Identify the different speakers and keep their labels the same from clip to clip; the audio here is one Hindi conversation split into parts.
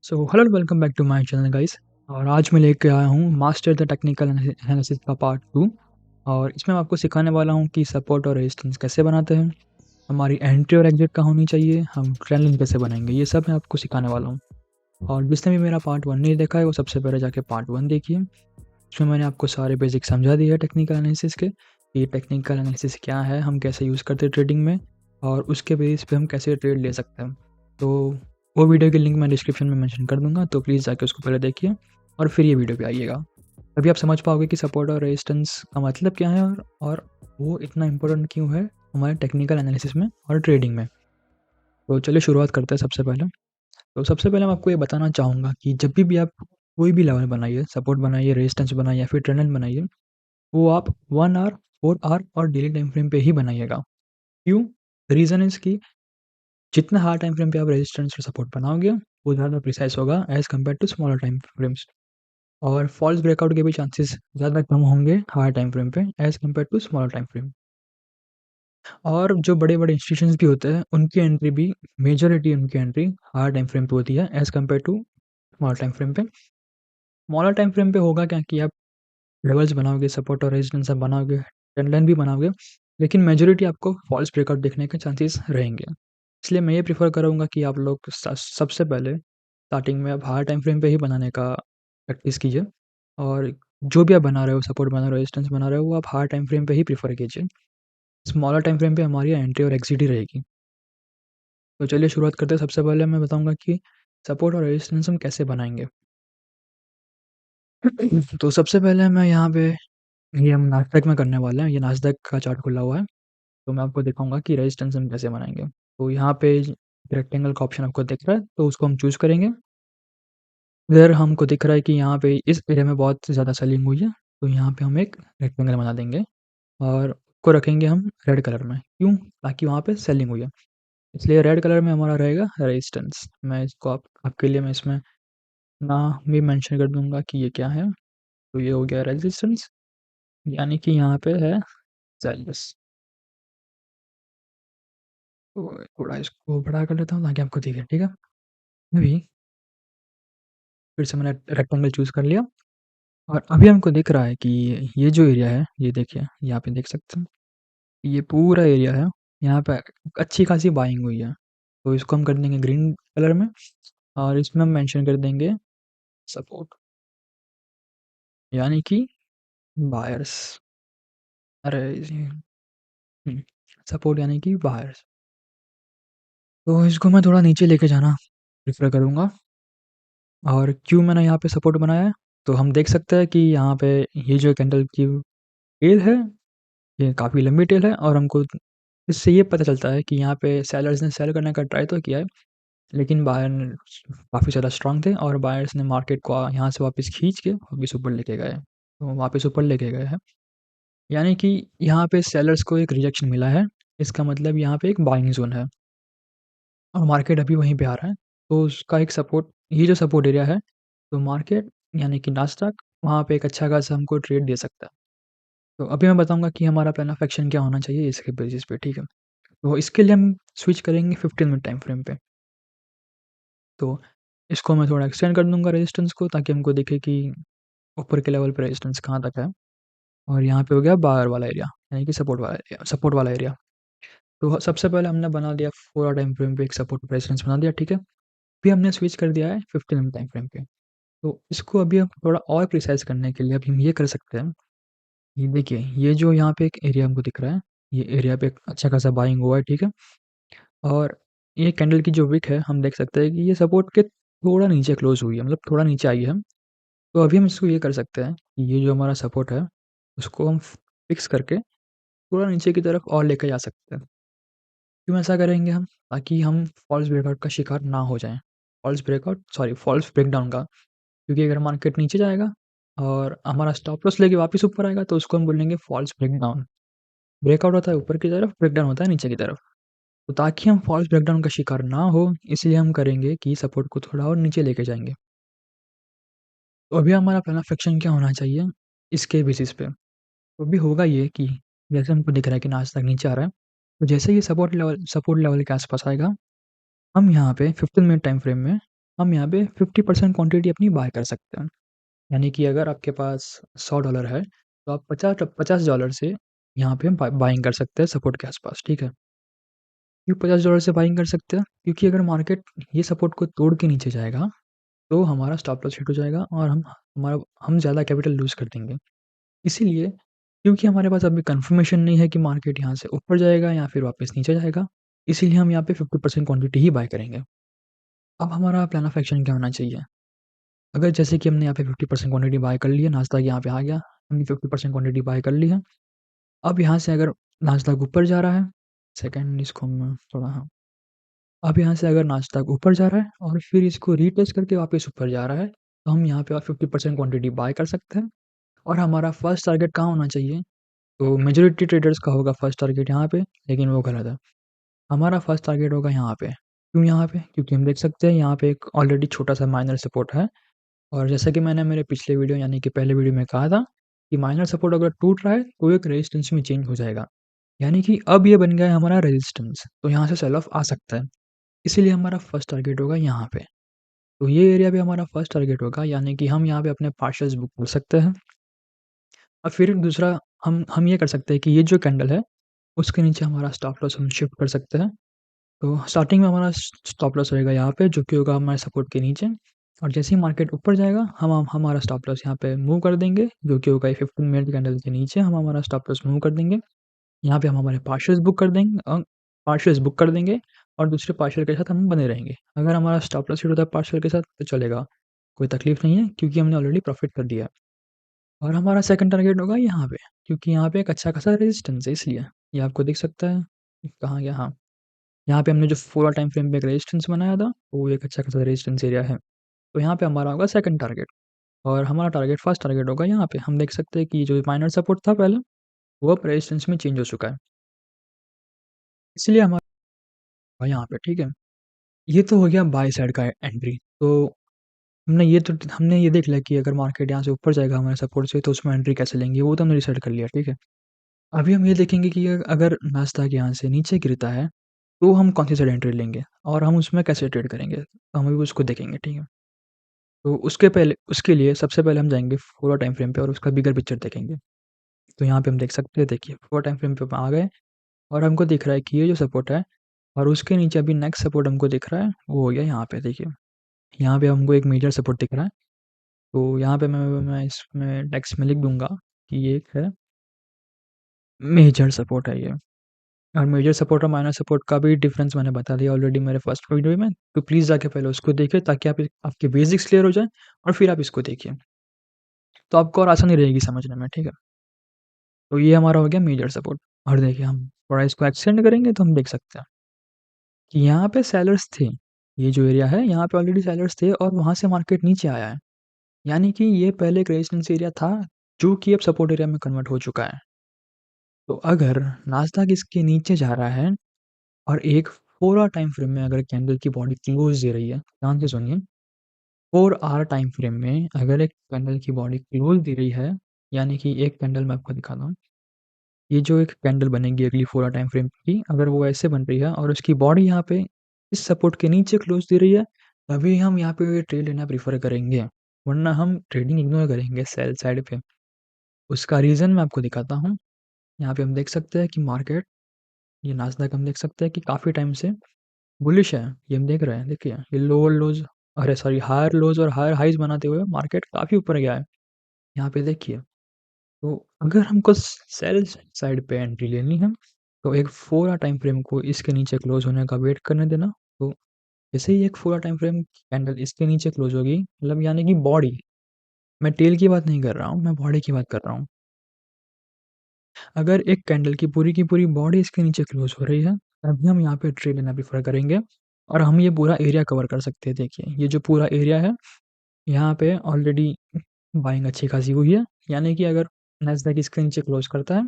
Speaker 1: So hello and welcome back to my channel guys. और आज मैं लेके आया हूँ मास्टर द टेक्निकल एनालिसिस का पार्ट 2। और इसमें मैं आपको सिखाने वाला हूँ कि सपोर्ट और रेजिस्टेंस कैसे बनाते हैं, हमारी एंट्री और एग्जिट कहाँ होनी चाहिए, हम ट्रेंड लाइन कैसे बनाएंगे, ये सब मैं आपको सिखाने वाला हूँ। और जिसने भी मेरा पार्ट 1 नहीं देखा है वो सबसे पहले जाके पार्ट 1 देखिए। इसमें मैंने आपको सारे बेसिक समझा दिए हैं टेक्निकल एनालिसिस के, कि टेक्निकल एनालिसिस क्या है, हम कैसे यूज़ करते हैं ट्रेडिंग में, और उसके बेस पे हम कैसे ट्रेड ले सकते हैं। तो वो वीडियो की लिंक मैं डिस्क्रिप्शन में मेंशन कर दूँगा, तो प्लीज़ जाके उसको पहले देखिए और फिर ये वीडियो पे आइएगा। तभी आप समझ पाओगे कि सपोर्ट और रेजिस्टेंस का मतलब क्या है, और वो इतना इम्पोर्टेंट क्यों है हमारे टेक्निकल एनालिसिस में और ट्रेडिंग में। तो चलिए शुरुआत करते हैं सबसे पहले। तो सबसे पहले मैं आपको ये बताना चाहूँगा कि जब भी आप कोई भी लेवल बनाइए, सपोर्ट बनाइए, रेजिस्टेंस बनाइए या फिर ट्रेंड लाइन बनाइए, वो आप 1 आवर, 4 आवर और डेली टाइम फ्रेम पे ही बनाइएगा। क्यों? रीज़न इज़ कि जितना हार्ड टाइम फ्रेम पे आप रेजिस्टेंस और सपोर्ट बनाओगे, वो ज़्यादा प्रिसाइज़ होगा as compare to smaller time frames. और फॉल्स ब्रेकआउट के भी चांसेस ज़्यादा कम होंगे हार्ड टाइम फ्रेम पे as compare to smaller time frame. और जो बड़े-बड़े इंस्टीट्यूशंस भी होते हैं, उनकी एंट्री भी, मेजॉरिटी उनकी एंट्री हार्ड टाइम फ्रेम पे होती है as compare to smaller time frame पे। स्मॉलर टाइम फ्रेम पे होगा क्या कि आप लेवल्स बनाओगे, सपोर्ट और रेजिस्टेंस आप बनाओगे, ट्रेंड लाइन भी बनाओगे, लेकिन मेजॉरिटी आपको फॉल्स ब्रेकआउट देखने के चांसेस रहेंगे। इसलिए मैं ये प्रेफ़र करूँगा कि आप लोग स सबसे पहले स्टार्टिंग में आप हायर टाइम फ्रेम पे ही बनाने का प्रैक्टिस कीजिए। और जो भी आप बना रहे हो, सपोर्ट बना रहे हो, रेजिस्टेंस बना रहे हो, वो आप हायर टाइम फ्रेम पे ही प्रेफ़र कीजिए। स्मॉलर टाइम फ्रेम पे हमारी एंट्री और एग्ज़िट ही रहेगी। तो चलिए शुरुआत करते हैं। सबसे पहले मैं बताऊँगा कि सपोर्ट और रेजिस्टेंस हम कैसे बनाएँगे। तो सबसे पहले मैं यहाँ पे, ये हम नास्डैक में करने वाले हैं, ये नास्डैक का चार्ट खुला हुआ है। तो मैं आपको दिखाऊँगा कि रेजिस्टेंस हम कैसे बनाएँगे। तो यहाँ पे रेक्टेंगल का ऑप्शन आपको दिख रहा है, तो उसको हम चूज़ करेंगे। इधर हमको दिख रहा है कि यहाँ पे इस एरिया में बहुत ज़्यादा सेलिंग हुई है, तो यहाँ पे हम एक रेक्टेंगल बना देंगे और उसको रखेंगे हम रेड कलर में। क्यों? ताकि वहाँ पे सेलिंग हुई है, इसलिए रेड कलर में हमारा रहेगा रेजिस्टेंस। मैं इसको आपके लिए मैं इसमें नाम भी मेंशन कर दूँगा कि ये क्या है। तो ये हो गया रेजिस्टेंस, यानी कि यहाँ पे है सेल्स। तो थोड़ा इसको बड़ा कर लेता हूँ ताकि आपको दिखे, ठीक है? अभी फिर से मैंने रेक्टेंगल चूज़ कर लिया और अभी हमको दिख रहा है कि ये जो एरिया है, ये देखिए, यहाँ पे देख सकते हैं, ये पूरा एरिया है, यहाँ पे अच्छी खासी बाइंग हुई है। तो इसको हम कर देंगे ग्रीन कलर में और इसमें हम मेंशन कर देंगे सपोर्ट, यानी कि बायर्स। अरे जी, हुँ, सपोर्ट यानी कि बायर्स। तो इसको मैं थोड़ा नीचे लेके जाना प्रेफ़र करूँगा। और क्यों मैंने यहाँ पे सपोर्ट बनाया है, तो हम देख सकते हैं कि यहाँ पे ये जो कैंडल की टेल है, ये काफ़ी लंबी टेल है और हमको इससे ये पता चलता है कि यहाँ पे सेलर्स ने सेल करने का ट्राई तो किया है, लेकिन बायर ने काफ़ी ज़्यादा स्ट्रॉन्ग थे और बायर्स ने मार्केट को यहाँ से वापस खींच के वापस ऊपर लेके गए। तो वापस ऊपर लेके गए हैं, यानी कि यहाँ पे सेलर्स को एक रिजेक्शन मिला है, इसका मतलब यहाँ पे एक बाइंग ज़ोन है और मार्केट अभी वहीं पे आ रहा है। तो उसका एक सपोर्ट, ये जो सपोर्ट एरिया है, तो मार्केट यानी कि नास्डैक वहाँ पे एक अच्छा खासा हमको ट्रेड दे सकता है। तो अभी मैं बताऊँगा कि हमारा पहला एक्शन क्या होना चाहिए इसके बेसिस पे, ठीक है? तो इसके लिए हम स्विच करेंगे 15 मिनट टाइम फ्रेम पे। तो इसको मैं थोड़ा एक्सटेंड कर दूँगा रेजिस्टेंस को, ताकि हमको दिखे कि ऊपर के लेवल पे रेजिस्टेंस कहाँ तक है। और यहाँ पे हो गया बायर वाला एरिया, यानी कि सपोर्ट वाला एरिया। तो सबसे पहले हमने बना दिया 4 आवर टाइम फ्रेम पे एक सपोर्ट रेजिस्टेंस बना दिया, ठीक है? अभी हमने स्विच कर दिया है 15 मिनट टाइम फ्रेम पे। तो इसको अभी हम थोड़ा और प्रिसाइज़ करने के लिए अभी हम ये कर सकते हैं, ये देखिए, ये जो यहाँ पे एक एरिया हमको दिख रहा है, ये एरिया पे एक अच्छा खासा बाइंग हुआ है, ठीक है? और ये कैंडल की जो विक है, हम देख सकते हैं कि ये सपोर्ट के थोड़ा नीचे क्लोज़ हुई है, मतलब थोड़ा नीचे आई है। तो अभी हम इसको ये कर सकते हैं कि ये जो हमारा सपोर्ट है, उसको हम फिक्स करके थोड़ा नीचे की तरफ और लेके जा सकते हैं। क्यों ऐसा करेंगे हम? ताकि हम फॉल्स ब्रेकआउट का शिकार ना हो जाएँ। फॉल्स ब्रेकडाउन का। क्योंकि अगर मार्केट नीचे जाएगा और हमारा स्टॉप लॉस लेके वापस ऊपर आएगा, तो उसको हम बोलेंगे फॉल्स ब्रेकडाउन। ब्रेकआउट होता है ऊपर की तरफ, ब्रेकडाउन होता है नीचे की तरफ। तो ताकि हम फॉल्स ब्रेकडाउन का शिकार ना हो, इसलिए हम करेंगे कि सपोर्ट को थोड़ा और नीचे लेके जाएँगे। तो अभी हमारा पहला फ्रैक्शन क्या होना चाहिए, इसके बेसिस पे? तो अभी होगा ये कि जैसे हमको दिख रहा है कि नाज़ तक नीचे आ रहा है, तो जैसे ही सपोर्ट लेवल के आस-पास आएगा, हम यहाँ पे 15 मिनट टाइम फ्रेम में हम यहाँ पे 50% क्वांटिटी अपनी बाय कर सकते हैं। यानी कि अगर आपके पास $100 है, तो आप $50 से यहाँ पे हम बाइंग कर सकते हैं सपोर्ट के आस-पास, ठीक है? क्यों $50 से बाइंग कर सकते हैं? क्योंकि अगर मार्केट ये सपोर्ट को तोड़ के नीचे जाएगा, तो हमारा स्टॉप लॉस हिट हो जाएगा और हम ज़्यादा कैपिटल लूज़ कर देंगे। इसीलिए क्योंकि हमारे पास अभी कन्फर्मेशन नहीं है कि मार्केट यहाँ से ऊपर जाएगा या फिर वापस नीचे जाएगा, इसीलिए हम यहाँ पे 50% क्वांटिटी ही बाय करेंगे। अब हमारा प्लान ऑफ एक्शन क्या होना चाहिए? अगर जैसे कि हमने यहाँ पे 50% क्वांटिटी बाय कर ली है, नास्डॉक यहाँ पे आ गया, हमने 50% क्वांटिटी बाय कर ली है। अब यहाँ से अगर नास्डॉक ऊपर जा रहा है, सेकंड इसको हम थोड़ा हाँ, अब यहाँ से अगर नास्डॉक ऊपर जा रहा है और फिर इसको रीटेस्ट करके वापस ऊपर जा रहा है, तो हम यहाँ पे और 50% क्वांटिटी बाय कर सकते हैं और हमारा फर्स्ट टारगेट कहाँ होना चाहिए? तो मेजॉरिटी ट्रेडर्स का होगा फर्स्ट टारगेट यहाँ पे, लेकिन वो गलत है। हमारा फर्स्ट टारगेट होगा यहाँ पे। क्यों यहाँ पे? क्योंकि हम देख सकते हैं यहाँ पे एक ऑलरेडी छोटा-सा माइनर सपोर्ट है और जैसा कि मैंने मेरे पिछले वीडियो यानी कि पहले वीडियो में कहा था कि माइनर सपोर्ट अगर टूट रहा है, तो एक रेजिस्टेंस में चेंज हो जाएगा। यानी कि अब ये बन गया है हमारा रेजिस्टेंस, तो यहाँ से सेल ऑफ आ सकता है। इसीलिए हमारा फर्स्ट टारगेट होगा यहाँ पे। तो ये एरिया भी हमारा फर्स्ट टारगेट होगा, यानी कि हम यहाँ पे अपने पार्शल्स बुक कर सकते हैं और फिर दूसरा हम ये कर सकते हैं कि ये जो कैंडल है, उसके नीचे हमारा स्टॉप लॉस हम शिफ्ट कर सकते हैं। तो स्टार्टिंग में हमारा स्टॉप लॉस रहेगा यहाँ पे, जो कि होगा हमारे सपोर्ट के नीचे और जैसे ही मार्केट ऊपर जाएगा, हम हमारा स्टॉप लॉस यहाँ पे मूव कर देंगे, जो कि होगा ये 15 मिनट कैंडल के नीचे हम हमारा स्टॉप लॉस मूव कर देंगे। यहाँ पे हम हमारे पार्शल्स बुक कर देंगे और दूसरे पार्शल के साथ हम बने रहेंगे। अगर हमारा स्टॉप लॉस हिट होता है पार्शल के साथ, तो चलेगा, कोई तकलीफ नहीं है क्योंकि हमने ऑलरेडी प्रॉफ़िट कर लिया है। और हमारा सेकंड टारगेट होगा यहाँ पे, क्योंकि यहाँ पे एक अच्छा खासा रेजिस्टेंस है इसलिए। ये आपको दिख सकता है, कहाँ गया? हाँ, यहाँ पे हमने जो 4 टाइम फ्रेम पे एक रेजिस्टेंस बनाया था, वो एक अच्छा खासा रेजिस्टेंस एरिया है। तो यहाँ पे हमारा होगा सेकंड टारगेट और हमारा फर्स्ट टारगेट होगा यहाँ पे। हम देख सकते हैं कि जो माइनर सपोर्ट था पहले, वो अब रेजिस्टेंस में चेंज हो चुका है। इसलिए हमारा यहाँ पे, ठीक है? ये तो हो गया बाय साइड का एंट्री। तो हमने ये देख लिया कि अगर मार्केट यहाँ से ऊपर जाएगा हमारे सपोर्ट से, तो उसमें एंट्री कैसे लेंगे, वो तो हमने डिसाइड कर लिया, ठीक है? अभी हम ये देखेंगे कि अगर नास्डॉक यहाँ से नीचे गिरता है, तो हम कौन-सी साइड एंट्री लेंगे और हम उसमें कैसे ट्रेड करेंगे? तो हम अभी उसको देखेंगे, ठीक है? तो उसके लिए सबसे पहले हम जाएँगे 4 टाइम फ्रेम पे और उसका बिगर पिक्चर देखेंगे। तो यहाँ पे हम देख सकते हैं, देखिए 4 टाइम फ्रेम पे हम आ गए और हमको दिख रहा है कि ये जो सपोर्ट है और उसके नीचे अभी नेक्स्ट सपोर्ट हमको दिख रहा है, वो हो गया यहाँ पे देखिए। यहाँ पे हमको एक मेजर सपोर्ट दिख रहा है। तो यहाँ पे मैं इसमें टेक्स्ट में लिख दूँगा कि ये एक है, मेजर सपोर्ट है ये। और मेजर सपोर्ट और माइनर सपोर्ट का भी डिफरेंस मैंने बता दिया ऑलरेडी मेरे फर्स्ट वीडियो में, तो प्लीज़ जाके पहले उसको देखिए ताकि आपके बेसिक्स क्लियर हो जाएँ और फिर आप इसको देखिए। तो आपको और आसानी रहेगी समझने में, ठीक है? तो ये हमारा हो गया मेजर सपोर्ट और देखिए हम थोड़ा इसको एक्सटेंड करेंगे तो हम देख सकते हैं कि यहाँ पे सेलर्स थे। ये जो एरिया है यहाँ पे ऑलरेडी सेलर्स थे और वहाँ से मार्केट नीचे आया है। यानी कि ये पहले एक रेजिस्टेंस एरिया था, जो कि अब सपोर्ट एरिया में कन्वर्ट हो चुका है। तो अगर नास्डॉक इसके नीचे जा रहा है और एक 4 आवर टाइम फ्रेम में अगर कैंडल की बॉडी क्लोज़ दे रही है, ध्यान से सुनिए, 4 आवर टाइम फ्रेम में अगर एक कैंडल की बॉडी क्लोज़ दे रही है, यानी कि एक कैंडल मैं आपको दिखाता हूँ। ये जो एक कैंडल बनेगी अगली 4 आवर टाइम फ्रेम की, अगर वो ऐसे बन रही है और उसकी बॉडी यहाँ पे इस सपोर्ट के नीचे क्लोज़ दे रही है, तभी हम यहाँ पे ट्रेड लेना प्रेफ़र करेंगे, वरना हम ट्रेडिंग इग्नोर करेंगे सेल साइड पे। उसका रीज़न मैं आपको दिखाता हूँ। यहाँ पे हम देख सकते हैं कि मार्केट, ये नास्डॉक हम देख सकते हैं कि काफ़ी टाइम से बुलिश है। ये हम देख रहे हैं, देखिए ये लोअर लोज़, अरे सॉरी, हायर लोज़ और हायर हाइज़ बनाते हुए मार्केट काफ़ी ऊपर गया है। यहाँ पे देखिए, तो अगर हमको सेल साइड पे एंट्री लेनी है, तो एक 4 आवर टाइम फ्रेम को इसके नीचे क्लोज़ होने का वेट करने देना। तो जैसे ही एक 4 आवर टाइम फ्रेम कैंडल इसके नीचे क्लोज़ होगी, मतलब यानी कि बॉडी, मैं टेल की बात नहीं कर रहा हूँ, मैं बॉडी की बात कर रहा हूँ। अगर एक कैंडल की पूरी बॉडी इसके नीचे क्लोज़ हो रही है, तभी हम यहाँ पे ट्रेड लेना प्रेफ़र करेंगे और हम ये पूरा एरिया कवर कर सकते हैं। देखिए, ये जो पूरा एरिया है, यहाँ पे ऑलरेडी बाइंग अच्छी खासी हुई है, यानी कि अगर नैस्डैक इसके नीचे क्लोज़ करता है,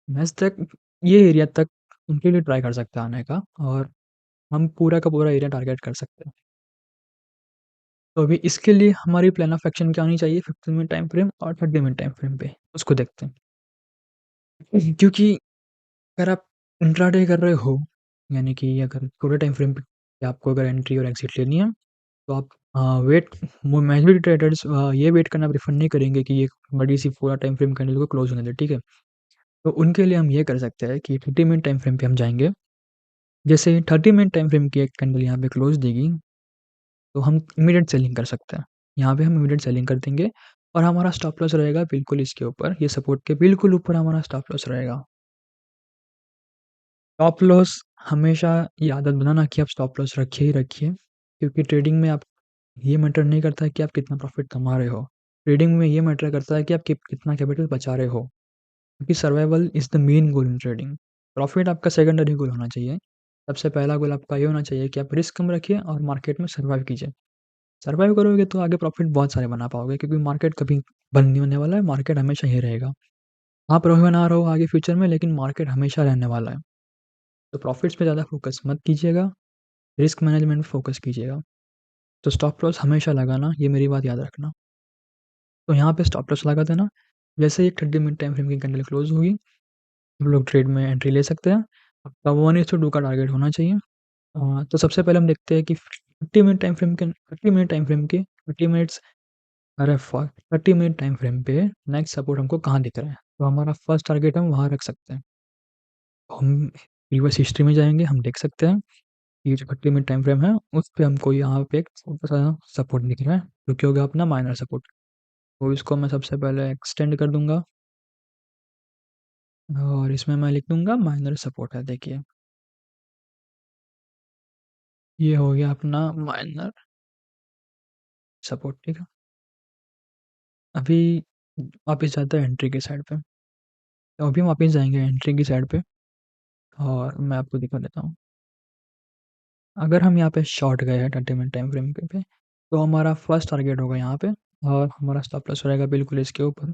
Speaker 1: नैस्डैक ये एरिया तक कंप्लीटली ट्राई कर सकता है आने का और हम पूरा का पूरा एरिया टारगेट कर सकते हैं। तो अभी इसके लिए हमारी प्लान ऑफ एक्शन क्या होनी चाहिए 15 मिनट टाइम फ्रेम और 30 मिनट टाइम फ्रेम पे, उसको देखते हैं। क्योंकि अगर आप इंट्राडे कर रहे हो, यानी कि अगर थोड़े टाइम फ्रेम पे आपको अगर एंट्री और एग्ज़िट लेनी है, तो आप वेट वो मेजॉरिटी ट्रेडर्स ये वेट करना प्रेफ़र नहीं करेंगे कि एक बड़ी-सी पूरा टाइम फ्रेम कैंडल को क्लोज़ होने दें, ठीक है? तो उनके लिए हम ये कर सकते हैं कि 30 मिनट टाइम फ्रेम पे हम जाएँगे। जैसे ही 30 मिनट टाइम फ्रेम की एक कैंडल यहाँ पे क्लोज़ देगी, तो हम इमीडिएट सेलिंग कर सकते हैं। यहाँ पे हम इमीडिएट सेलिंग कर देंगे और हमारा स्टॉप लॉस रहेगा बिल्कुल इसके ऊपर, ये सपोर्ट के बिल्कुल ऊपर हमारा स्टॉप लॉस रहेगा। स्टॉप लॉस हमेशा ये आदत बनाना कि आप स्टॉप लॉस रखिए ही रखिए, क्योंकि ट्रेडिंग में आप ये मैटर नहीं करता है कि आप कितना प्रॉफ़िट कमा रहे हो। ट्रेडिंग में ये मैटर करता है कि आप कितना कैपिटल बचा रहे हो, क्योंकि survival is the main goal in trading. Profit आपका सेकेंडरी गोल होना चाहिए। सबसे पहला गोल आपका ये होना चाहिए कि आप रिस्क कम रखिए और मार्केट में सर्वाइव कीजिए। सर्वाइव करोगे तो आगे प्रॉफ़िट बहुत सारे बना पाओगे, क्योंकि मार्केट कभी बंद नहीं होने वाला है, मार्केट हमेशा ही रहेगा। आप रहो या ना रहो आगे फ्यूचर में, लेकिन मार्केट हमेशा रहने वाला है। तो प्रॉफ़िट्स पे ज़्यादा फ़ोकस मत कीजिएगा, रिस्क मैनेजमेंट पे फ़ोकस कीजिएगा। तो स्टॉप लॉस हमेशा लगाना, ये मेरी बात याद रखना। तो यहाँ पे स्टॉप लॉस लगा देना, जैसे ही 30 मिनट टाइम फ्रेम की कैंडल क्लोज़ होगी, हम लोग ट्रेड में एंट्री ले सकते हैं। आपका 1:2 का टारगेट होना चाहिए। तो सबसे पहले हम देखते हैं कि 30 मिनट टाइम फ्रेम के 30 मिनट्स अरे फ़क 30 मिनट टाइम फ्रेम पे नेक्स्ट सपोर्ट हमको कहाँ दिख रहा है। तो हमारा फर्स्ट टारगेट हम वहाँ रख सकते हैं। हम रिवर्स हिस्ट्री में जाएँगे, हम देख सकते हैं, ये जो 30 मिनट टाइम फ्रेम है, उस पे हमको यहाँ पे एक छोटा-सा सपोर्ट दिख रहा है, जो कि हो गया अपना माइनर सपोर्ट। तो इसको मैं सबसे पहले एक्सटेंड कर दूँगा और इसमें मैं लिख दूँगा माइनर सपोर्ट है, देखिए। ये हो गया अपना माइनर सपोर्ट, ठीक है। अभी वापस जाते हैं एंट्री की साइड पे। तो अभी हम वापस जाएँगे एंट्री की साइड पे और मैं आपको दिखा देता हूँ। अगर हम यहाँ पे शॉर्ट गए हैं 30 मिनट टाइम फ्रेम पे, तो हमारा फर्स्ट टारगेट होगा यहाँ पे और हमारा स्टॉप लॉस रहेगा बिल्कुल इसके ऊपर,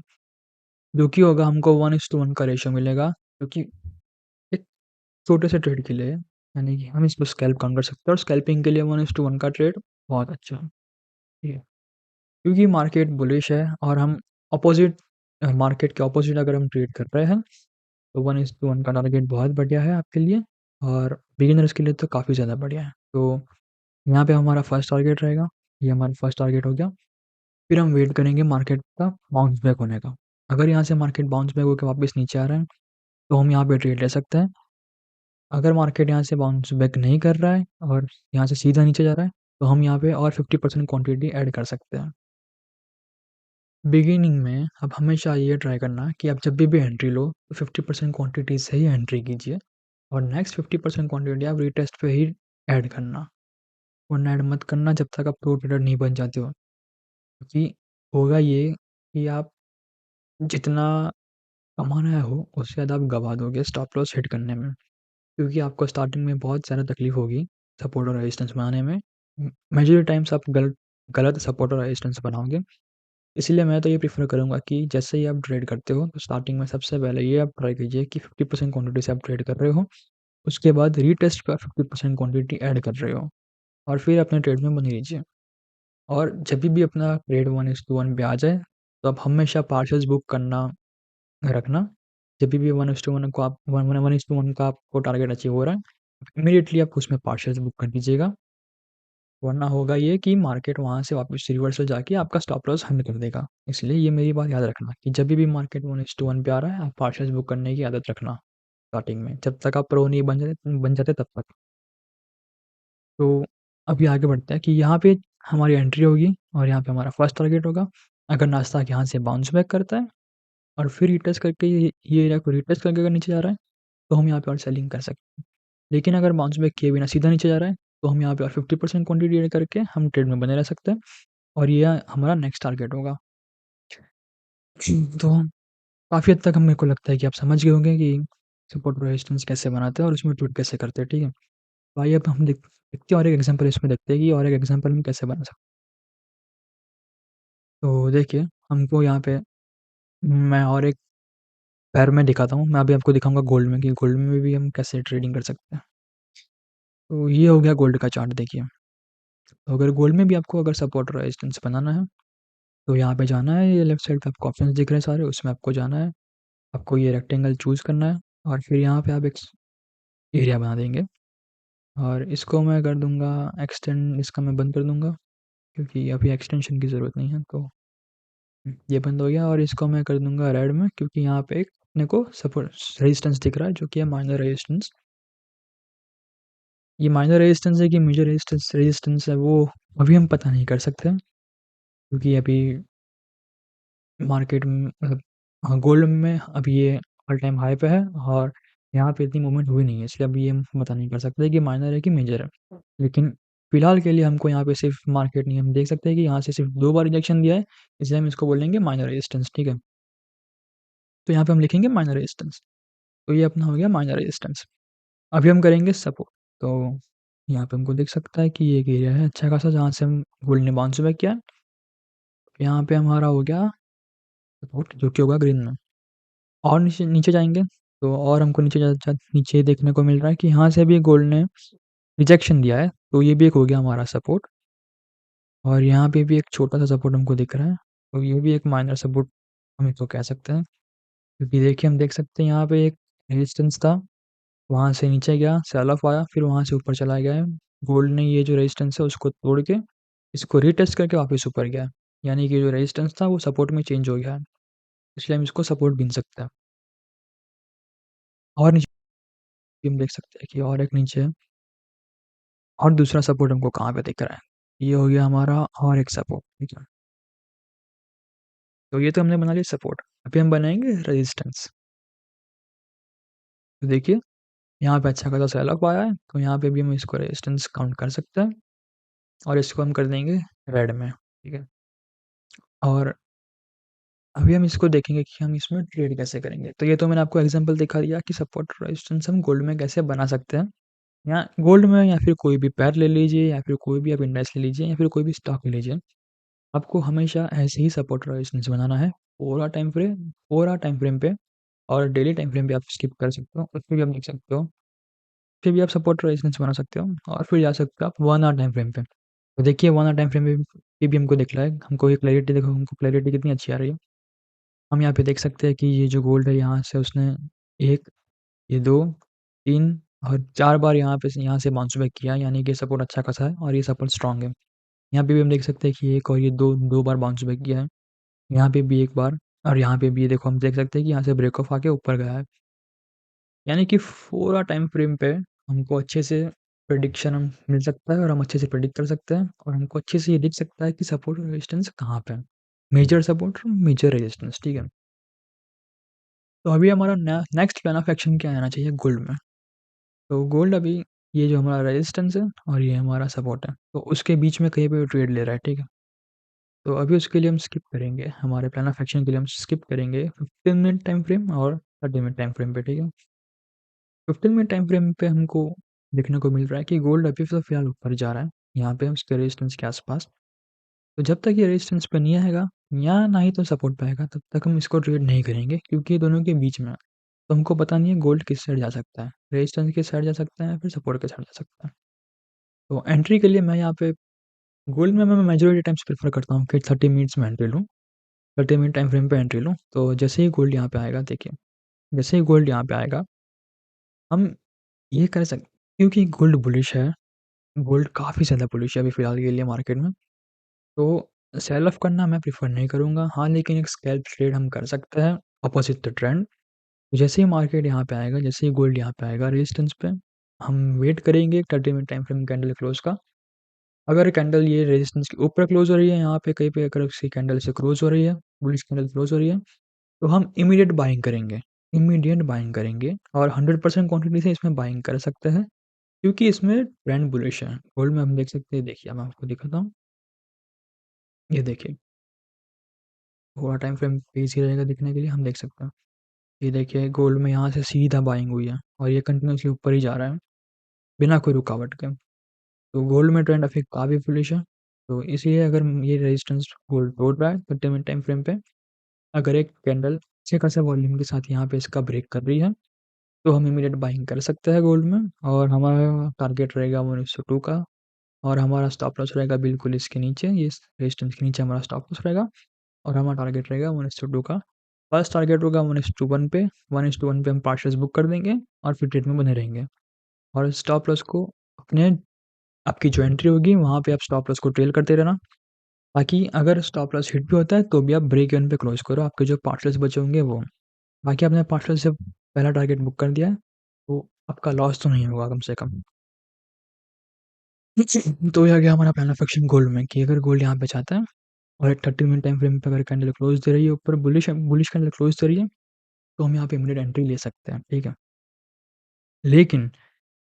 Speaker 1: जो कि होगा हमको 1:1 का रेशियो मिलेगा, जो कि एक छोटे से ट्रेड के लिए है। यानी कि हम इसको स्कैल्प काउंट कर सकते हैं और स्कैल्पिंग के लिए 1:1 का ट्रेड बहुत अच्छा है। ठीक है। क्योंकि मार्केट बुलिश है और हम अपोज़िट मार्केट के अपोज़िट अगर हम ट्रेड कर रहे हैं, तो 1:1 का टारगेट बहुत बढ़िया है आपके लिए और बिगिनर्स के लिए तो काफ़ी ज़्यादा बढ़िया है। तो यहाँ पे हमारा फर्स्ट टारगेट रहेगा, ये हमारा फर्स्ट टारगेट हो गया। फिर हम वेट करेंगे मार्केट का बाउंस बैक होने का। अगर यहाँ से मार्केट बाउंस बैक होके वापस नीचे आ रहा है, तो हम यहाँ पे ट्रेड ले सकते हैं। अगर मार्केट यहाँ से बाउंस बैक नहीं कर रहा है और यहाँ से सीधा नीचे जा रहा है, तो हम यहाँ पे और 50% क्वांटिटी ऐड कर सकते हैं। बिगिनिंग में आप हमेशा ये ट्राई करना कि आप जब भी एंट्री लो, तो 50% क्वांटिटी से ही एंट्री कीजिए और नेक्स्ट 50% क्वांटिटी आप रीटेस्ट पे ही ऐड करना। वरना ऐड मत करना जब तक आप प्रो ट्रेडर नहीं बन जाते हो। क्योंकि होगा ये कि आप जितना कमाना हो, उससे ज़्यादा आप गँवा दोगे स्टॉप लॉस हिट करने में। क्योंकि आपको स्टार्टिंग में बहुत ज़्यादा तकलीफ़ होगी सपोर्ट और रेजिस्टेंस बनाने में। मेजॉरिटी टाइम्स आप गलत सपोर्ट और रेजिस्टेंस बनाओगे। इसीलिए मैं तो ये प्रेफ़र करूँगा कि जैसे ही आप ट्रेड करते हो, तो स्टार्टिंग में सबसे पहले ये आप ट्राई कीजिए कि 50% क्वांटिटी से आप ट्रेड कर रहे हो। उसके बाद रीटेस्ट पे 50% क्वांटिटी ऐड कर रहे हो और फिर अपने ट्रेड में बने रहिए। और जभी भी अपना ट्रेड 1:1 पे आ जाए, तो आप हमेशा पार्शल्स बुक करना रखना। जभी भी 1:1 को आप 1:1 का आपको टारगेट अचीव हो रहा है, इमीडिएटली आप उसमें पार्शल्स बुक कर दीजिएगा। वरना होगा ये कि मार्केट वहाँ से वापस रिवर्सल जाके आपका स्टॉप लॉस हिट कर देगा। इसलिए ये मेरी बात याद रखना कि जभी भी मार्केट 1:1 पे आ रहा है, आप पार्शल्स बुक करने की आदत रखना स्टार्टिंग में, जब तक आप प्रो नहीं बन जाते तब तक। तो अभी आगे बढ़ते हैं कि यहाँ पे हमारी एंट्री होगी और यहाँ पे हमारा फर्स्ट टारगेट होगा। अगर नास्डॉक यहाँ से बाउंस बैक करता है और फिर रिटेस्ट करके ये एरिया को रिटेस्ट करके अगर नीचे जा रहा है, तो हम यहाँ पे और सेलिंग कर सकते हैं। लेकिन अगर बाउंस बैक किए बिना सीधा नीचे जा रहा है, तो हम यहाँ पे और 50% क्वांटिटी ऐड करके हम ट्रेड में बने रह सकते हैं और ये हमारा नेक्स्ट टारगेट होगा। तो काफ़ी हद तक हम मेरे को लगता है कि आप समझ गए होंगे कि सपोर्ट और रेजिस्टेंस कैसे बनाते हैं और उसमें ट्रेड कैसे करते हैं, ठीक है? तो आइए अब हम देखते हैं और एक एग्ज़ाम्पल इसमें देखते हैं कि और एक एग्ज़ाम्पल हम कैसे बना सकते हैं। तो देखिए, हमको यहाँ पे मैं और एक पैर में दिखाता हूँ। मैं अभी आपको दिखाऊँगा गोल्ड में कि गोल्ड में भी हम कैसे ट्रेडिंग कर सकते हैं। तो ये हो गया गोल्ड का चार्ट देखिए। तो अगर गोल्ड में भी आपको अगर सपोर्ट और रेजिस्टेंस बनाना है, तो यहाँ पे जाना है, ये लेफ्ट साइड पे आपको ऑप्शंस दिख रहे हैं सारे, उसमें आपको जाना है। आपको ये रेक्टेंगल चूज़ करना है और फिर यहाँ पे आप एक एरिया बना देंगे और इसको मैं कर दूँगा एक्सटेंड, इसका मैं बंद कर दूँगा क्योंकि अभी एक्सटेंशन की ज़रूरत नहीं है, तो ये बंद हो गया और इसको मैं कर दूँगा रेड में, क्योंकि यहाँ पे एक अपने को सपोर्ट रेजिस्टेंस दिख रहा है जो कि है माइनर रेजिस्टेंस। ये माइनर रेजिस्टेंस है कि मेजर रेजिस्टेंस रेजिस्टेंस है, वो अभी हम पता नहीं कर सकते हैं, क्योंकि अभी मार्केट में मतलब गोल्ड में अभी ये ऑल टाइम हाई पे है और यहाँ पे इतनी मूवमेंट हुई नहीं है, इसलिए अभी ये हम पता नहीं कर सकते कि माइनर है कि मेजर है। लेकिन फिलहाल के लिए हमको यहाँ पे सिर्फ मार्केट नहीं, हम देख सकते हैं कि यहाँ से सिर्फ 2 बार रिजेक्शन दिया है, इसलिए हम इसको बोलेंगे माइनर रेजिस्टेंस, ठीक है? तो यहाँ पे हम लिखेंगे माइनर रेजिस्टेंस, तो ये अपना हो गया माइनर रेजिस्टेंस। अभी हम करेंगे सपोर्ट, तो यहाँ पे हमको दिख सकता है कि ये एक एरिया है अच्छा खासा जहाँ से हम गोल्ड ने बाउंस बैक किया है। यहाँ पे हमारा हो गया सपोर्ट जो कि होगा ग्रीन में। और नीचे नीचे जाएँगे, तो और हमको नीचे नीचे देखने को मिल रहा है कि यहाँ से भी गोल्ड ने रिजेक्शन दिया है, तो ये भी एक हो गया हमारा सपोर्ट। और यहाँ पे भी एक छोटा-सा सपोर्ट हमको दिख रहा है, तो ये भी एक माइनर सपोर्ट हम इसको कह सकते हैं। क्योंकि देखिए हम देख सकते हैं यहाँ पे एक रेजिस्टेंस था, वहाँ से नीचे गया, सेल ऑफ आया, फिर वहाँ से ऊपर चला गया है। गोल्ड ने ये जो रेजिस्टेंस है उसको तोड़ के, इसको रीटेस्ट करके वापस ऊपर गया है। यानी कि जो रेजिस्टेंस था वो सपोर्ट में चेंज हो गया है, इसलिए हम इसको सपोर्ट गिन सकते हैं। और नीचे भी हम देख सकते हैं कि और एक नीचे है। और दूसरा सपोर्ट हमको कहाँ पे दिख रहा है? ये हो गया हमारा और एक सपोर्ट, ठीक है? तो ये तो हमने बना लिया सपोर्ट, अभी हम बनाएँगे रेजिस्टेंस। तो देखिए, यहाँ पे अच्छा खासा सेल ऑफ आया है, तो यहाँ पे भी हम इसको रेजिस्टेंस काउंट कर सकते हैं और इसको हम कर देंगे रेड में, ठीक है? और अभी हम इसको देखेंगे कि हम इसमें ट्रेड कैसे करेंगे। तो ये तो मैंने आपको एग्ज़ाम्पल दिखा दिया कि सपोर्ट रेजिस्टेंस हम गोल्ड में कैसे बना सकते हैं। या गोल्ड में या फिर कोई भी पेयर ले लीजिए या फिर कोई भी आप इंडेक्स ले लीजिए या फिर कोई भी स्टॉक ले लीजिए। आपको हमेशा ऐसे ही सपोर्ट रेजिस्टेंस बनाना है, पूरा टाइम फ्रेम पे और डेली टाइम फ्रेम पे आप स्किप कर सकते हो, उसपे भी आप देख सकते हो। फिर भी आप सपोर्ट रेजिस्टेंस बना सकते हो और फिर जा सकते हो आप 1 आवर टाइम फ्रेम पे। तो देखिए 1 आवर टाइम फ्रेम पे भी हमको दिख रहा है, हमको ये क्लैरिटी देखो, हमको क्लैरिटी कितनी अच्छी आ रही है। हम यहाँ पे देख सकते हैं कि ये जो गोल्ड है यहाँ से उसने 1, ये 2, 3 और 4 बार यहाँ से बाउंस बैक किया, यानी कि सपोर्ट अच्छा खासा है और ये सपोर्ट स्ट्रॉन्ग है। यहाँ पे भी हम देख सकते हैं कि 1 और ये 2 बार बाउंस बैक किया है। यहाँ पे भी 1 बार और यहाँ पे भी ये देखो हम देख सकते हैं कि यहाँ से ब्रेक ऑफ आके ऊपर गया है। यानी कि पूरा टाइम फ्रेम पे हमको अच्छे से प्रेडिक्शन हम मिल सकता है और हम अच्छे से प्रेडिक्ट कर सकते हैं और हमको अच्छे से ये दिख सकता है कि सपोर्ट और रेजिस्टेंस कहाँ पे है। मेजर सपोर्ट और मेजर रेजिस्टेंस, ठीक है? तो अभी हमारा नेक्स्ट प्लान ऑफ एक्शन क्या आना चाहिए गोल्ड में? तो गोल्ड अभी ये जो हमारा रेजिस्टेंस है और ये हमारा सपोर्ट है, तो उसके बीच में कहीं पे भी ट्रेड ले रहा है, ठीक है? तो अभी उसके लिए हम स्किप करेंगे, हमारे प्लान ऑफ एक्शन के लिए हम स्किप करेंगे 15 मिनट टाइम फ्रेम और 30 मिनट टाइम फ्रेम पे, ठीक है? 15 मिनट टाइम फ्रेम पे हमको देखने को मिल रहा है कि गोल्ड अभी तो फिलहाल ऊपर जा रहा है, यहाँ पे उसके रेजिस्टेंस के आसपास। तो जब तक ये रेजिस्टेंस पे नहीं आएगा या ना ही तो सपोर्ट पे आएगा, तब तक हम इसको ट्रेड नहीं करेंगे, क्योंकि ये दोनों के बीच में है। तो हमको पता नहीं है गोल्ड किस साइड जा सकता है, रेजिस्टेंस की साइड जा सकता है या फिर सपोर्ट के साइड जा सकता है। तो एंट्री के लिए मैं यहाँ पे गोल्ड में मैं मेजॉरिटी टाइम्स प्रेफ़र करता हूँ कि 30 मिनट्स में एंट्री लूँ, 30 मिनट टाइम फ्रेम पे एंट्री लूँ। तो जैसे ही गोल्ड यहाँ पे आएगा, देखिए, जैसे ही गोल्ड यहाँ पे आएगा, हम ये कर सक क्योंकि गोल्ड बुलिश है, गोल्ड काफ़ी ज़्यादा बुलिश है अभी फ़िलहाल के लिए मार्केट में, तो सेल ऑफ करना मैं प्रेफ़र नहीं करूँगा। हाँ, लेकिन एक स्कैल्प ट्रेड हम कर सकते हैं अपोज़िट द ट्रेंड। जैसे ही मार्केट यहाँ पे आएगा, जैसे ही गोल्ड यहाँ पे आएगा रेजिस्टेंस पे, हम वेट करेंगे 30 minute time frame candle close का। अगर कैंडल ये रेजिस्टेंस के ऊपर क्लोज़ हो रही है, यहाँ पे कहीं पे अगर उसकी कैंडल से क्लोज़ हो रही है, बुलिश कैंडल क्लोज़ हो रही है, तो हम इमीडिएट बाइंग करेंगे और 100% क्वांटिटी से इसमें बाइंग कर सकते हैं, क्योंकि इसमें ट्रेंड बुलिश है। गोल्ड में हम देख सकते हैं, देखिए मैं आपको दिखाता हूँ, ये देखिए, थोड़ा टाइम फ्रेम तेज़ ही रहेगा दिखने के लिए, हम देख सकते हैं। ये देखिए गोल्ड में यहाँ से सीधा बाइंग हुई है और ये कंटिन्यूअसली ऊपर ही जा रहा है, बिना कोई रुकावट के। तो गोल्ड में ट्रेंड अभी काफ़ी बुलिश है, तो इसलिए अगर ये रेजिस्टेंस गोल्ड तोड़ रहा है 30 मिनट टाइम फ्रेम पे, अगर एक कैंडल अच्छे खासे वॉल्यूम के साथ यहाँ पे इसका ब्रेक कर रही है, तो हम इमीडिएट बाइंग कर सकते हैं गोल्ड में और हमारा टारगेट रहेगा 1902 का और हमारा स्टॉप लॉस रहेगा बिल्कुल इसके नीचे, ये इस रेजिस्टेंस के नीचे हमारा स्टॉप लॉस रहेगा और हमारा टारगेट रहेगा 1902 का। फर्स्ट टारगेट होगा 1:1 पे, 1:1 पे हम पार्शल्स बुक कर देंगे और फिर ट्रेड में बने रहेंगे और स्टॉप लॉस को अपने आपकी जो एंट्री होगी वहाँ पे आप स्टॉप लॉस को ट्रेल करते रहना ताकि अगर स्टॉप लॉस हिट भी होता है तो भी आप ब्रेक इवन पे क्लोज़ करो, आपके जो पार्ट लॉस बचे होंगे वो। बाकी आपने पार्ट लॉस जब पहला टारगेट बुक कर दिया है, तो आपका लॉस तो नहीं होगा कम से कम। तो ये आ गया हमारा पहला फ्रैक्शन गोल्ड में कि अगर गोल्ड यहाँ पे जाता है और एक 30 मिनट टाइम फ्रेम पे अगर कैंडल क्लोज़ दे रही है ऊपर बुलिश कैंडल क्लोज़ दे रही है, तो हम यहाँ पे इमीडिएट एंट्री ले सकते हैं, ठीक है? लेकिन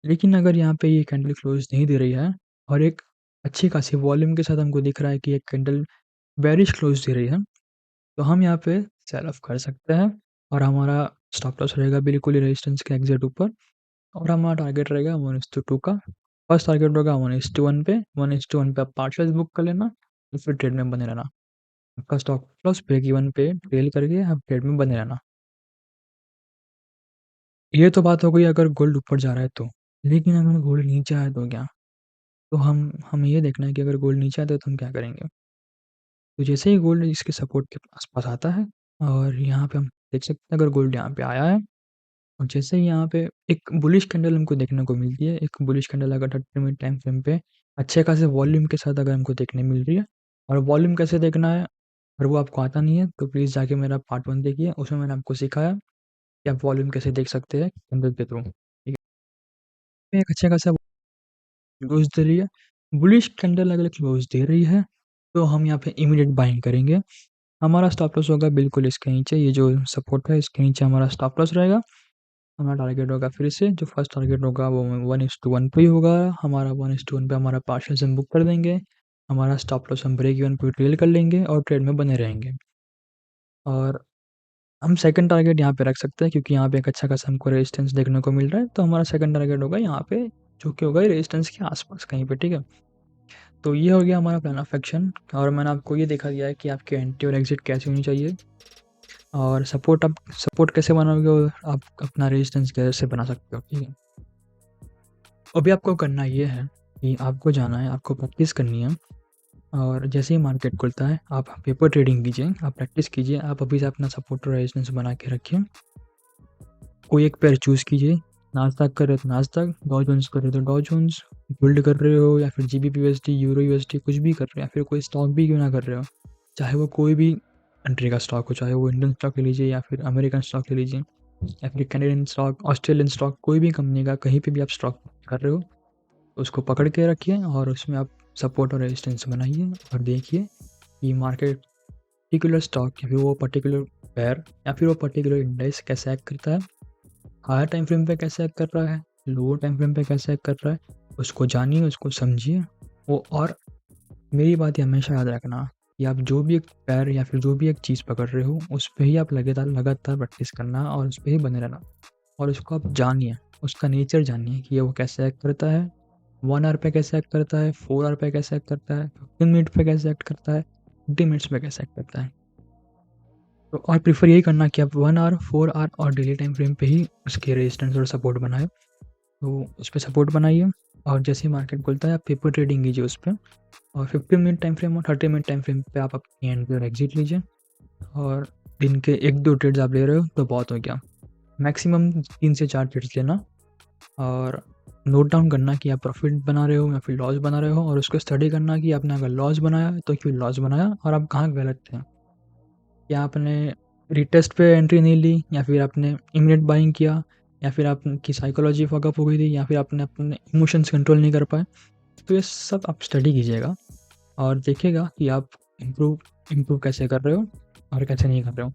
Speaker 1: लेकिन अगर यहाँ पे ये कैंडल क्लोज़ नहीं दे रही है और एक अच्छी खासी वॉल्यूम के साथ हमको दिख रहा है कि एक कैंडल बेयरिश क्लोज़ दे रही है, तो हम यहाँ पे सेल ऑफ कर सकते हैं और हमारा स्टॉप लॉस रहेगा बिल्कुल ही रेजिस्टेंस के एग्ज़ैक्ट ऊपर और हमारा टारगेट रहेगा 1:2 का। फर्स्ट टारगेट होगा 1:1 पे, 1:1 पे आप पार्शियल्स बुक कर लेना और फिर ट्रेड में बने रहना। आपका स्टॉप लॉस ब्रेक इवन पे ट्रेल करके आप ट्रेड में बने रहना। ये तो बात हो गई अगर गोल्ड ऊपर जा रहा है तो। लेकिन अगर गोल्ड नीचे आया तो क्या? तो हमें ये देखना है कि अगर गोल्ड नीचे आता है तो हम क्या करेंगे? तो जैसे ही गोल्ड इसके सपोर्ट के आस-पास आता है और यहाँ पे हम देख सकते हैं अगर गोल्ड यहाँ पे आया है और जैसे ही यहाँ पे एक बुलिश कैंडल हमको देखने को मिलती है, एक बुलिश कैंडल अगर 30 मिनट टाइम फ्रेम पे अच्छे खासे वॉल्यूम के साथ अगर हमको देखने मिल रही है और वॉल्यूम कैसे देखना है और वो आपको आता नहीं है तो प्लीज़ जाके मेरा पार्ट 1 देखिए, उसमें मैंने आपको सिखाया कि आप वॉल्यूम कैसे देख सकते हैं कैंडल के थ्रू। ठीक है? एक अच्छा खासा क्लोज़ दे रही है, बुलिश कैंडल अगर क्लोज़ दे रही है, तो हम यहाँ पे इमीडिएट बाइंग करेंगे। हमारा स्टॉप लॉस होगा बिल्कुल इसके नीचे, ये जो सपोर्ट है इसके नीचे हमारा स्टॉप लॉस रहेगा। हमारा टारगेट होगा फिर से जो फर्स्ट टारगेट होगा वो 1:1 पे ही होगा। हमारा 1:1 पे हमारा पार्शियल्स हम बुक कर देंगे। हमारा स्टॉप लॉस हम ब्रेक इवन पे ट्रेल कर लेंगे और ट्रेड में बने रहेंगे। और हम सेकंड टारगेट यहाँ पे रख सकते हैं क्योंकि यहाँ पे एक अच्छा खासा हमको रेजिस्टेंस देखने को मिल रहा है। तो हमारा सेकंड टारगेट होगा यहाँ पे जो कि होगा रेजिस्टेंस के आस-पास कहीं पे, ठीक है? तो ये हो गया हमारा प्लान ऑफ एक्शन और मैंने आपको ये दिखा दिया है कि आपकी एंट्री और एग्ज़िट कैसी होनी चाहिए और सपोर्ट कैसे बनाओगे और आप अपना रेजिस्टेंस कैसे बना सकते हो, ठीक है? अभी आपको करना ये है कि आपको जाना है, आपको प्रैक्टिस करनी है और जैसे ही मार्केट खुलता है, आप पेपर ट्रेडिंग कीजिए, आप प्रैक्टिस कीजिए, आप अभी से अपना सपोर्ट और रेजिस्टेंस बना के रखिए। कोई एक पेयर चूज़ कीजिए, नास्डैक कर रहे हो तो नास्डैक, डॉ जोन्स कर रहे हो तो डॉ जोन्स, गोल्ड कर रहे हो या फिर जीबीपी यूएसडी, यूरो यूएसडी कुछ भी कर रहे हो या फिर कोई स्टॉक भी क्यों ना कर रहे हो, चाहे वो कोई भी कंट्री का स्टॉक हो, चाहे वो इंडियन स्टॉक ले लीजिए या फिर अमेरिकन स्टॉक ले लीजिए या फिर कैनेडियन स्टॉक, ऑस्ट्रेलियन स्टॉक, कोई भी कंपनी का कहीं पे भी आप स्टॉक कर रहे हो, उसको पकड़ के रखिए और उसमें आप सपोर्ट और रेजिस्टेंस बनाइए और देखिए कि मार्केट पर्टिकुलर स्टॉक या फिर वो पर्टिकुलर पेयर या फिर वो पर्टिकुलर इंडेक्स कैसे एक्ट करता है, हायर टाइम फ्रेम पे कैसे एक्ट कर रहा है, लोअर टाइम फ्रेम पे कैसे एक्ट कर रहा है, उसको जानिए, उसको समझिए। वो और मेरी बात ये हमेशा याद रखना कि आप जो भी एक पेयर या फिर जो भी एक चीज़ पकड़ रहे हो, उस पे ही आप लगातार लगातार प्रैक्टिस करना और उस पे ही बने रहना और उसको आप जानिए, उसका नेचर जानिए कि ये वो कैसे एक्ट करता है, 1 आवर पे कैसे एक्ट करता है, 4 आवर पे कैसे एक्ट करता है, 15 मिनट पे कैसे एक्ट करता है, 20 मिनट्स पे कैसे एक्ट करता है। तो और प्रेफ़र यही करना कि आप 1 आवर, 4 आवर और डेली टाइम फ्रेम पे ही उसके रेजिस्टेंस और सपोर्ट बनाएँ। तो उस पे सपोर्ट बनाइए और जैसे ही मार्केट खुलता है आप पेपर ट्रेडिंग कीजिए उस पे और 15 मिनट टाइम फ्रेम और 30 मिनट टाइम फ्रेम पे आप अपनी एंट्री और एग्ज़िट लीजिए और दिन के 1-2 ट्रेड्स आप ले रहे हो तो बहुत हो गया। मैक्सिमम 3 से 4 ट्रेड्स लेना और नोट डाउन करना कि आप प्रॉफ़िट बना रहे हो या फिर लॉस बना रहे हो और उसको स्टडी करना कि आपने अगर लॉस बनाया तो क्यों लॉस बनाया और आप कहाँ गलत थे। या आपने रिटेस्ट पे एंट्री नहीं ली या फिर आपने इमीडिएट बाइंग किया या फिर आपकी साइकोलॉजी फक अप हो गई थी या फिर आपने अपने इमोशंस कंट्रोल नहीं कर पाए। तो ये सब आप स्टडी कीजिएगा और देखिएगा कि आप इम्प्रूव इम्प्रूव कैसे कर रहे हो और कैसे नहीं कर रहे हो।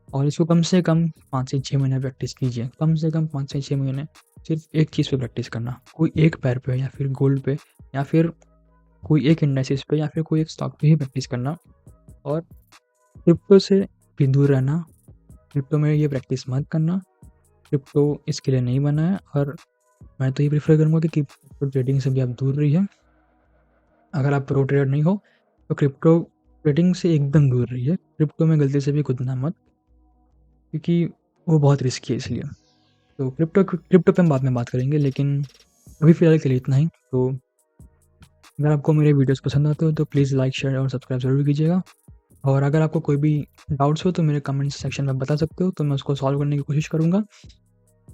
Speaker 1: और इसको कम से कम 5 से 6 महीने प्रैक्टिस कीजिए। कम से कम 5 से 6 महीने सिर्फ़ एक चीज़ पे प्रैक्टिस करना। कोई एक पैर पे या फिर गोल्ड पे या फिर कोई एक इंडेक्सेस पे या फिर कोई एक स्टॉक पे ही प्रैक्टिस करना और क्रिप्टो से भी दूर रहना। क्रिप्टो में ये प्रैक्टिस मत करना। क्रिप्टो इसके लिए नहीं बना है और मैं तो ये प्रेफ़र करूँगा कि क्रिप्टो ट्रेडिंग से भी आप दूर रहिए। अगर आप प्रो ट्रेडर नहीं हो, तो क्रिप्टो ट्रेडिंग से एकदम दूर रहिए। क्रिप्टो में गलती से भी कूदना मत क्योंकि वो बहुत रिस्की है इसलिए। तो क्रिप्टो पे हम बाद में बात करेंगे लेकिन अभी फ़िलहाल के लिए इतना ही। तो अगर आपको मेरे वीडियोज़ पसंद आते हो तो प्लीज़ लाइक, शेयर और सब्सक्राइब ज़रूर कीजिएगा। और अगर आपको कोई भी डाउट्स हो तो मेरे कमेंट सेक्शन में बता सकते हो, तो मैं उसको सॉल्व करने की कोशिश करूँगा।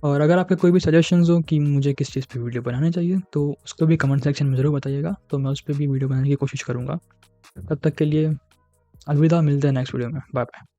Speaker 1: और अगर आपके कोई भी सजेशंस हो कि मुझे किस चीज़ पे वीडियो बनाना चाहिए, तो उसको भी कमेंट सेक्शन में ज़रूर बताइएगा, तो मैं उस पे भी वीडियो बनाने की कोशिश करूँगा। तब तक के लिए अलविदा, मिलते हैं नेक्स्ट वीडियो में। Bye bye.